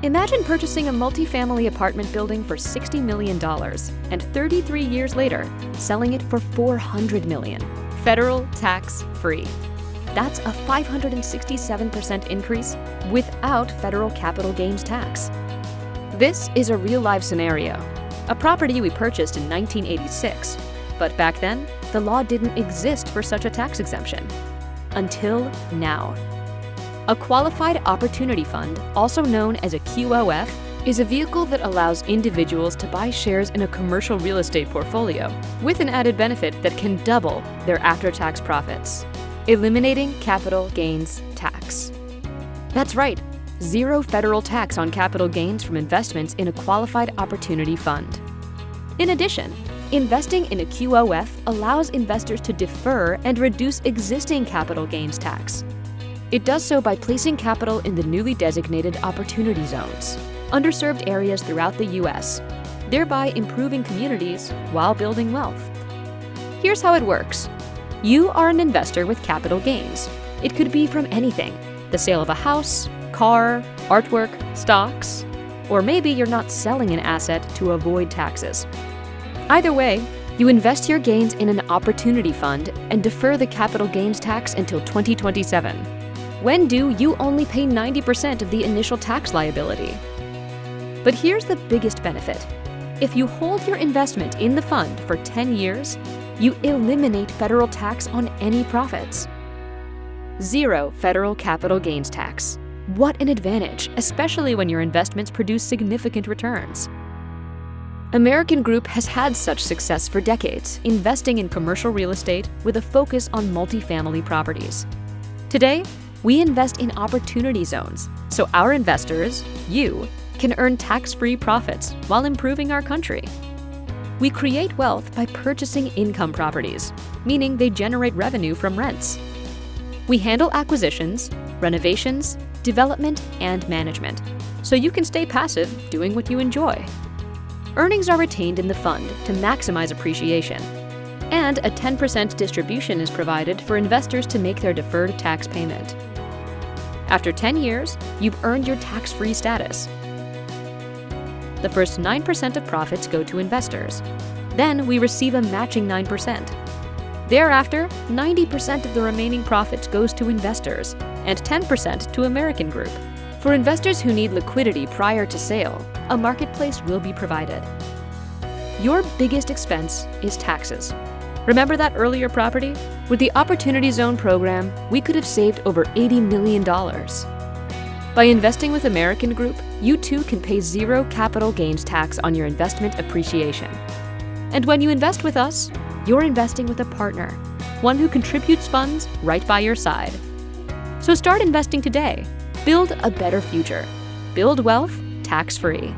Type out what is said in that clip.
Imagine purchasing a multifamily apartment building for $60 million and 33 years later, selling it for $400 million, federal tax-free. That's a 567% increase without federal capital gains tax. This is a real-life scenario, a property we purchased in 1986, but back then, the law didn't exist for such a tax exemption. Until now. A Qualified Opportunity Fund, also known as a QOF, is a vehicle that allows individuals to buy shares in a commercial real estate portfolio with an added benefit that can double their after-tax profits, eliminating capital gains tax. That's right, zero federal tax on capital gains from investments in a Qualified Opportunity Fund. In addition, investing in a QOF allows investors to defer and reduce existing capital gains tax. It does so by placing capital in the newly designated Opportunity Zones, underserved areas throughout the U.S., thereby improving communities while building wealth. Here's how it works. You are an investor with capital gains. It could be from anything: the sale of a house, car, artwork, stocks, or maybe you're not selling an asset to avoid taxes. Either way, you invest your gains in an opportunity fund and defer the capital gains tax until 2027. When due, you only pay 90% of the initial tax liability. But here's the biggest benefit. If you hold your investment in the fund for 10 years, you eliminate federal tax on any profits. Zero federal capital gains tax. What an advantage, especially when your investments produce significant returns. American Group has had such success for decades, investing in commercial real estate with a focus on multifamily properties. Today, we invest in opportunity zones, so our investors, you, can earn tax-free profits while improving our country. We create wealth by purchasing income properties, meaning they generate revenue from rents. We handle acquisitions, renovations, development, and management, so you can stay passive doing what you enjoy. Earnings are retained in the fund to maximize appreciation, and a 10% distribution is provided for investors to make their deferred tax payment. After 10 years, you've earned your tax-free status. The first 9% of profits go to investors. Then we receive a matching 9%. Thereafter, 90% of the remaining profits goes to investors and 10% to American Group. For investors who need liquidity prior to sale, a marketplace will be provided. Your biggest expense is taxes. Remember that earlier property? With the Opportunity Zone program, we could have saved over $80 million. By investing with American Group, you too can pay zero capital gains tax on your investment appreciation. And when you invest with us, you're investing with a partner, one who contributes funds right by your side. So start investing today. Build a better future. Build wealth tax-free.